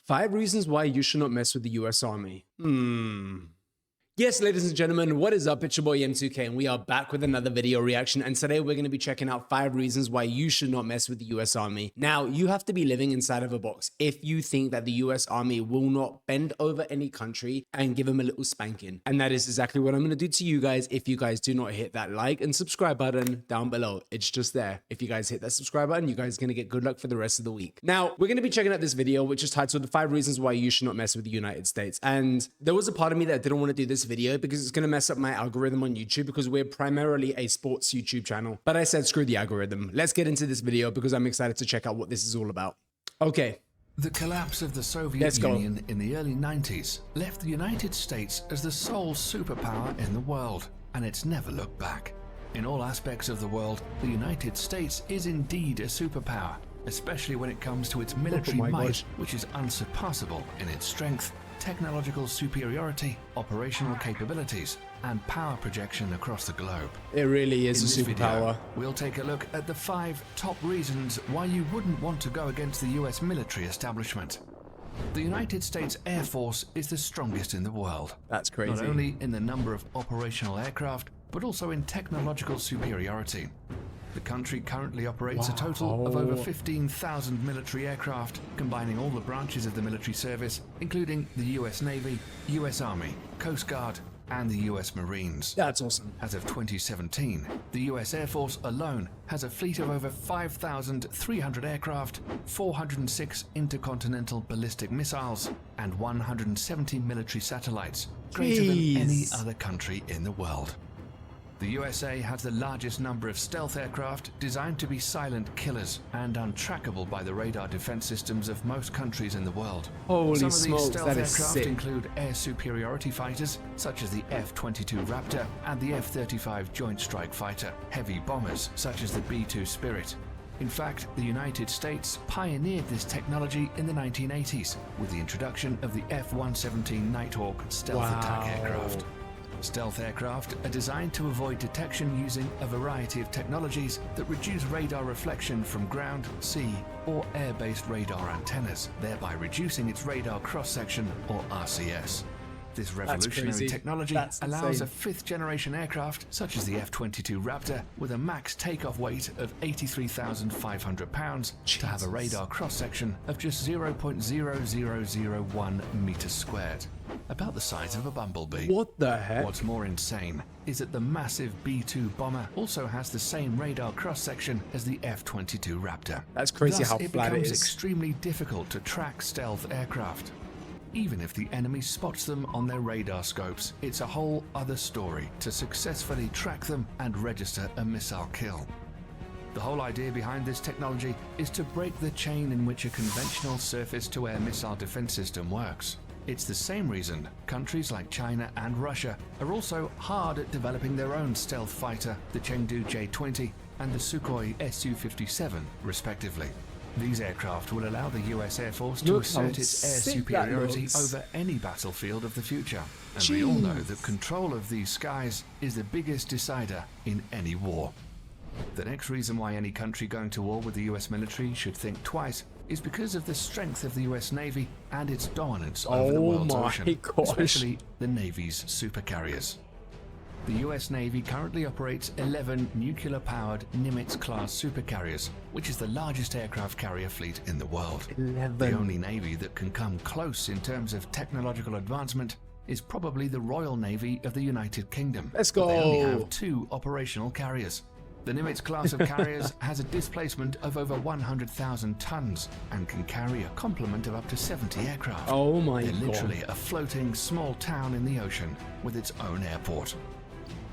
5 reasons why you should not mess with the US Army. Yes, ladies and gentlemen, what is up? It's your boy M2K, and we are back with another video reaction, and today we're going to be checking out 5 reasons why you should not mess with the US Army. Now, you have to be living inside of a box if you think that the US Army will not bend over any country and give them a little spanking. And that is exactly what I'm going to do to you guys if you guys do not hit that like and subscribe button down below. It's just there. If you guys hit that subscribe button, you guys are going to get good luck for the rest of the week. Now, we're going to be checking out this video, which is titled The 5 Reasons Why You Should Not Mess with the United States. And there was a part of me that didn't want to do this video because it's going to mess up my algorithm on YouTube because we're primarily a sports YouTube channel. But I said, screw the algorithm. Let's get into this video because I'm excited to check out what this is all about. Okay. The collapse of the Soviet Union in the early 90s left the United States as the sole superpower in the world, and it's never looked back. In all aspects of the world, the United States is indeed a superpower, especially when it comes to its military might, which is unsurpassable in its strength, technological superiority, operational capabilities, and power projection across the globe. It really is a superpower. We'll take a look at the 5 top reasons why you wouldn't want to go against the US military establishment. The United States Air Force is the strongest in the world. That's crazy. Not only in the number of operational aircraft, but also in technological superiority. The country currently operates a total of over 15,000 military aircraft, combining all the branches of the military service, including the US Navy, US Army, Coast Guard, and the US Marines. That's awesome. As of 2017, the US Air Force alone has a fleet of over 5,300 aircraft, 406 intercontinental ballistic missiles, and 170 military satellites, greater than any other country in the world. The USA has the largest number of stealth aircraft designed to be silent killers and untrackable by the radar defense systems of most countries in the world. Holy Some of smokes, these stealth that is aircraft sick. include air superiority fighters such as the F-22 Raptor and the F-35 Joint Strike Fighter, heavy bombers such as the B-2 Spirit. In fact, the United States pioneered this technology in the 1980s with the introduction of the F-117 Nighthawk stealth attack aircraft. Stealth aircraft are designed to avoid detection using a variety of technologies that reduce radar reflection from ground, sea, or air-based radar antennas, thereby reducing its radar cross-section, or RCS. This revolutionary technology allows a 5th-generation aircraft, such as the F-22 Raptor, with a max takeoff weight of 83,500 pounds, to have a radar cross-section of just 0.0001 meters squared, about the size of a bumblebee. What the heck? What's more insane is that the massive B-2 bomber also has the same radar cross-section as the F-22 Raptor. That's crazy how flat it is. It becomes extremely difficult to track stealth aircraft. Even if the enemy spots them on their radar scopes, it's a whole other story to successfully track them and register a missile kill. The whole idea behind this technology is to break the chain in which a conventional surface-to-air missile defense system works. It's the same reason countries like China and Russia are also hard at developing their own stealth fighter, the Chengdu J-20 and the Sukhoi Su-57, respectively. These aircraft will allow the US Air Force to assert its air superiority over any battlefield of the future. And we all know that control of these skies is the biggest decider in any war. The next reason why any country going to war with the US military should think twice is because of the strength of the US Navy and its dominance over the world's ocean, especially the Navy's supercarriers. The US Navy currently operates 11 nuclear-powered Nimitz-class supercarriers, which is the largest aircraft carrier fleet in the world. 11. The only navy that can come close in terms of technological advancement is probably the Royal Navy of the United Kingdom. Let's go. They only have 2 operational carriers. The Nimitz class of carriers has a displacement of over 100,000 tons and can carry a complement of up to 70 aircraft. Oh my God. They're literally a floating small town in the ocean with its own airport.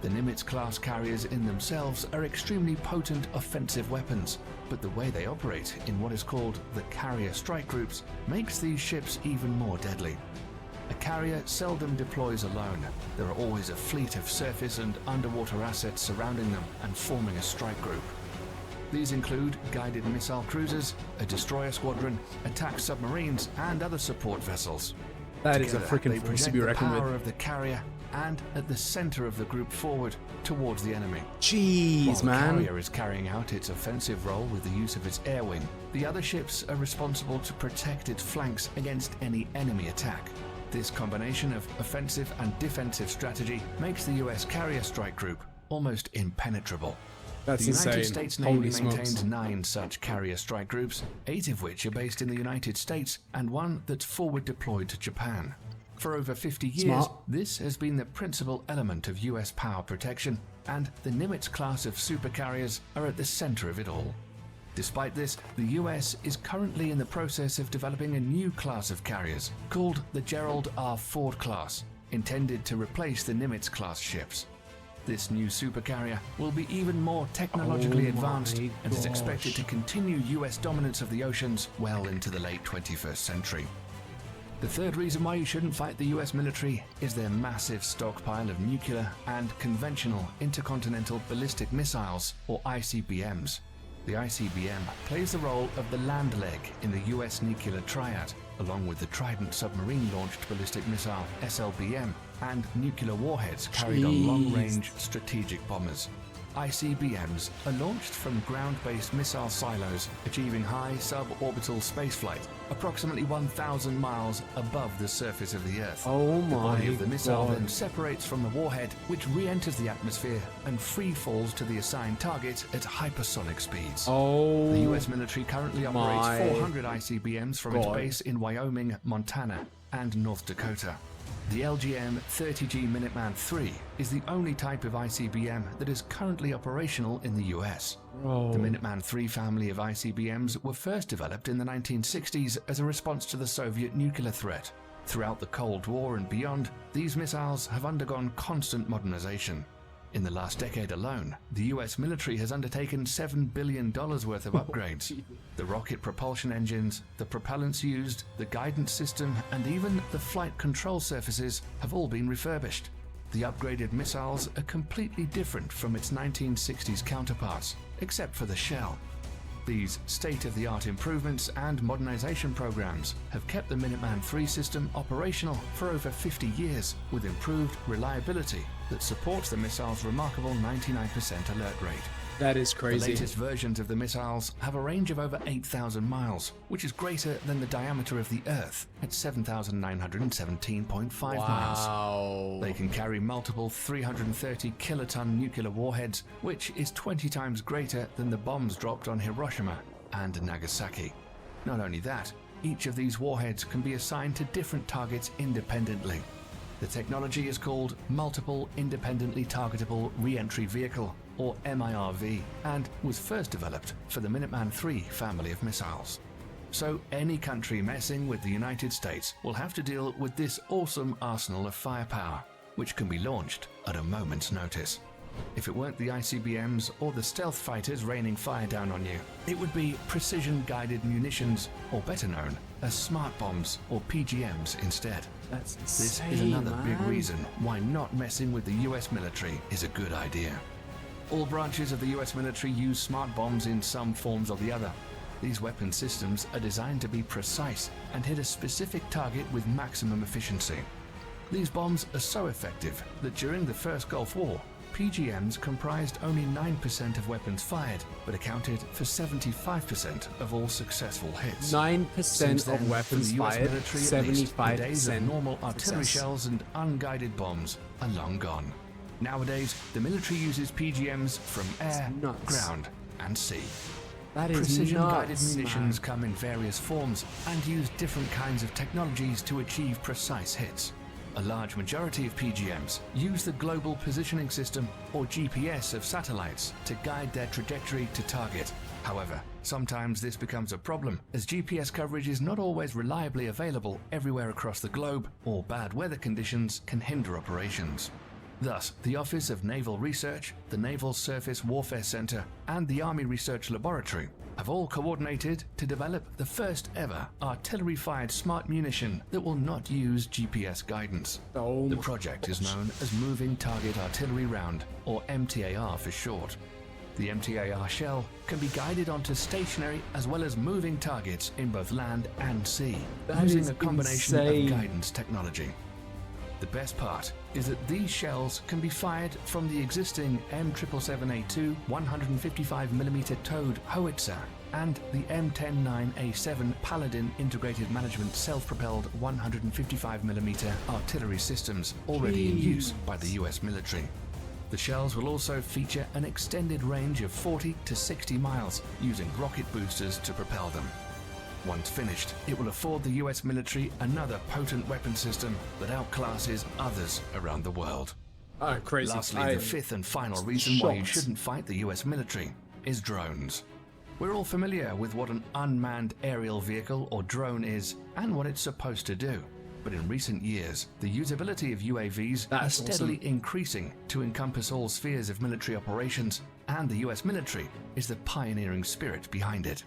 The Nimitz-class carriers in themselves are extremely potent offensive weapons, but the way they operate in what is called the carrier strike groups makes these ships even more deadly. A carrier seldom deploys alone. There are always a fleet of surface and underwater assets surrounding them and forming a strike group. These include guided missile cruisers, a destroyer squadron, attack submarines, and other support vessels. That is a Together, freaking they force to project be the reckoned power with. of the carrier and at the center of the group forward towards the enemy. Jeez, While the man. carrier is carrying out its offensive role with the use of its air wing, the other ships are responsible to protect its flanks against any enemy attack. This combination of offensive and defensive strategy makes the US carrier strike group almost impenetrable. That's The United insane. States Holy Navy smokes. maintains 9 such carrier strike groups, 8 of which are based in the United States and one that's forward deployed to Japan. For over 50 years, Smart. this has been the principal element of US power protection, and the Nimitz class of supercarriers are at the center of it all. Despite this, the US is currently in the process of developing a new class of carriers called the Gerald R. Ford class, intended to replace the Nimitz class ships. This new supercarrier will be even more technologically advanced and is expected to continue US dominance of the oceans well into the late 21st century. The third reason why you shouldn't fight the US military is their massive stockpile of nuclear and conventional intercontinental ballistic missiles, or ICBMs. The ICBM plays the role of the land leg in the US nuclear triad, along with the Trident submarine-launched ballistic missile SLBM and nuclear warheads carried on long-range strategic bombers. ICBMs are launched from ground-based missile silos, achieving high suborbital spaceflight, approximately 1,000 miles above the surface of the Earth. Oh The body my of the missile God. then separates from the warhead, which re-enters the atmosphere and free falls to the assigned target at hypersonic speeds. Oh, The US military currently operates my 400 ICBMs from its God. base in Wyoming, Montana, and North Dakota. The LGM-30G Minuteman III is the only type of ICBM that is currently operational in the US. bro. The Minuteman III family of ICBMs were first developed in the 1960s as a response to the Soviet nuclear threat. Throughout the Cold War and beyond, these missiles have undergone constant modernization. In the last decade alone, the US military has undertaken $7 billion worth of upgrades. The rocket propulsion engines, the propellants used, the guidance system, and even the flight control surfaces have all been refurbished. The upgraded missiles are completely different from its 1960s counterparts, except for the shell. These state-of-the-art improvements and modernization programs have kept the Minuteman III system operational for over 50 years with improved reliability that supports the missile's remarkable 99% alert rate. That is The crazy. latest versions of the missiles have a range of over 8,000 miles, which is greater than the diameter of the Earth at 7,917.5 miles. Wow. They can carry multiple 330 kiloton nuclear warheads, which is 20 times greater than the bombs dropped on Hiroshima and Nagasaki. Not only that, each of these warheads can be assigned to different targets independently. The technology is called Multiple Independently Targetable Re-Entry Vehicle, or MIRV, and was first developed for the Minuteman III family of missiles. So any country messing with the United States will have to deal with this awesome arsenal of firepower, which can be launched at a moment's notice. If it weren't the ICBMs or the stealth fighters raining fire down on you, it would be precision-guided munitions, or better known as smart bombs or PGMs instead. That's This insane, is another man. big reason why not messing with the US military is a good idea. All branches of the US military use smart bombs in some forms or the other. These weapon systems are designed to be precise and hit a specific target with maximum efficiency. These bombs are so effective that during the First Gulf War, PGMs comprised only 9% of weapons fired, but accounted for 75% of all successful hits. 9% Since then, of weapons for the US fired, military at least, the days of 75% normal artillery success. shells and unguided bombs are long gone. Nowadays, the military uses PGMs from air, nuts. ground, and sea. That is Precision-guided nuts, munitions man. come in various forms and use different kinds of technologies to achieve precise hits. A large majority of PGMs use the Global Positioning System, or GPS, of satellites to guide their trajectory to target. However, sometimes this becomes a problem, as GPS coverage is not always reliably available everywhere across the globe, or bad weather conditions can hinder operations. Thus, the Office of Naval Research, the Naval Surface Warfare Center, and the Army Research Laboratory have all coordinated to develop the first ever artillery-fired smart munition that will not use GPS guidance. Oh The my project is gosh. known as Moving Target Artillery Round, or MTAR for short. The MTAR shell can be guided onto stationary as well as moving targets in both land and sea, That using is a combination insane. of guidance technology. The best part is that these shells can be fired from the existing M777A2 155mm towed howitzer and the M109A7 Paladin integrated management self-propelled 155mm artillery systems already in use by the US military. The shells will also feature an extended range of 40 to 60 miles using rocket boosters to propel them. Once finished, it will afford the US military another potent weapon system that outclasses others around the world. Oh, crazy. Lastly, the fifth and final reason why you shouldn't fight the US military is drones. We're all familiar with what an unmanned aerial vehicle or drone is and what it's supposed to do. But in recent years, the usability of UAVs is steadily increasing to encompass all spheres of military operations, and the US military is the pioneering spirit behind it.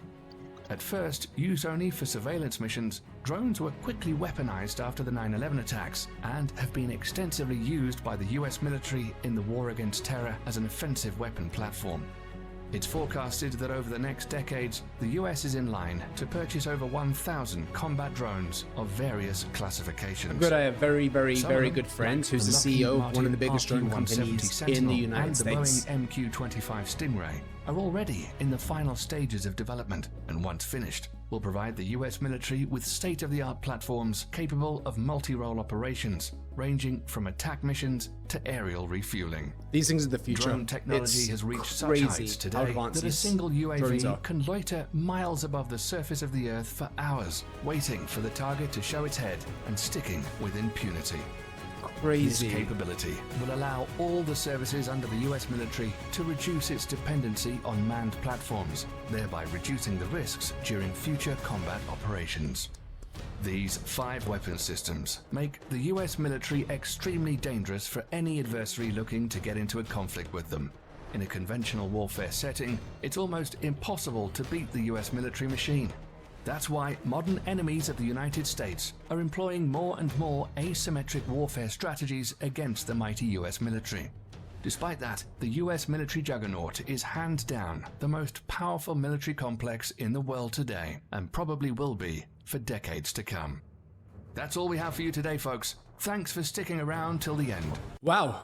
At first, used only for surveillance missions, drones were quickly weaponized after the 9/11 attacks and have been extensively used by the US military in the war against terror as an offensive weapon platform. It's forecasted that over the next decades, the US is in line to purchase over 1,000 combat drones of various classifications. I've got a very good friend who's the CEO of one of the biggest drone companies in the United States. And the Boeing MQ-25 Stingray are already in the final stages of development, and once finished, will provide the US military with state-of-the-art platforms capable of multi-role operations, ranging from attack missions to aerial refueling. These things are the future. Drone technology has reached such heights today that a single UAV can loiter miles above the surface of the Earth for hours, waiting for the target to show its head and sticking with impunity. Crazy. This capability will allow all the services under the US military to reduce its dependency on manned platforms, thereby reducing the risks during future combat operations. These 5 weapon systems make the US military extremely dangerous for any adversary looking to get into a conflict with them. In a conventional warfare setting, it's almost impossible to beat the US military machine. That's why modern enemies of the United States are employing more and more asymmetric warfare strategies against the mighty US military. Despite that, the US military juggernaut is hands down the most powerful military complex in the world today, and probably will be for decades to come. That's all we have for you today, folks. Thanks for sticking around till the end. Wow.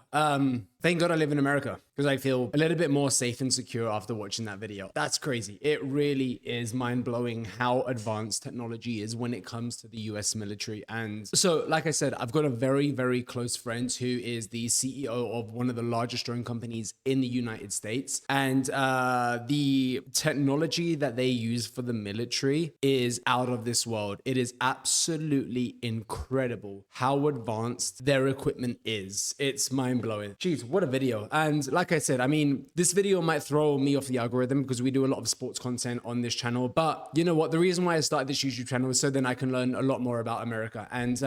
Thank God I live in America, because I feel a little bit more safe and secure after watching that video. That's crazy. It really is mind-blowing how advanced technology is when it comes to the US military. And so, like I said, I've got a very close friend who is the CEO of one of the largest drone companies in the United States. And the technology that they use for the military is out of this world. It is absolutely incredible how advanced their equipment is. It's mind-blowing. Jeez, what a video. And like I said, I mean, this video might throw me off the algorithm because we do a lot of sports content on this channel. But you know what? The reason why I started this YouTube channel is so then I can learn a lot more about America. And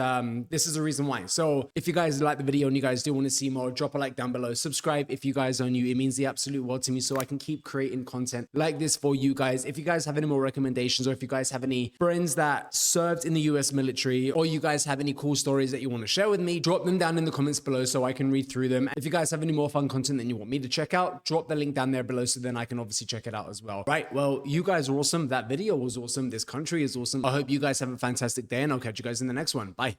this is the reason why. So if you guys like the video and you guys do want to see more, drop a like down below. Subscribe if you guys are new. It means the absolute world to me so I can keep creating content like this for you guys. If you guys have any more recommendations, or if you guys have any friends that served in the US military, or you guys have any cool stories that you want to share with me, drop them down in the comments below so I can read through them. If you guys have any more fun content that you want me to check out, drop the link down there below so then I can obviously check it out as well. Right, well, you guys are awesome. That video was awesome. This country is awesome. I hope you guys have a fantastic day, and I'll catch you guys in the next one. Bye.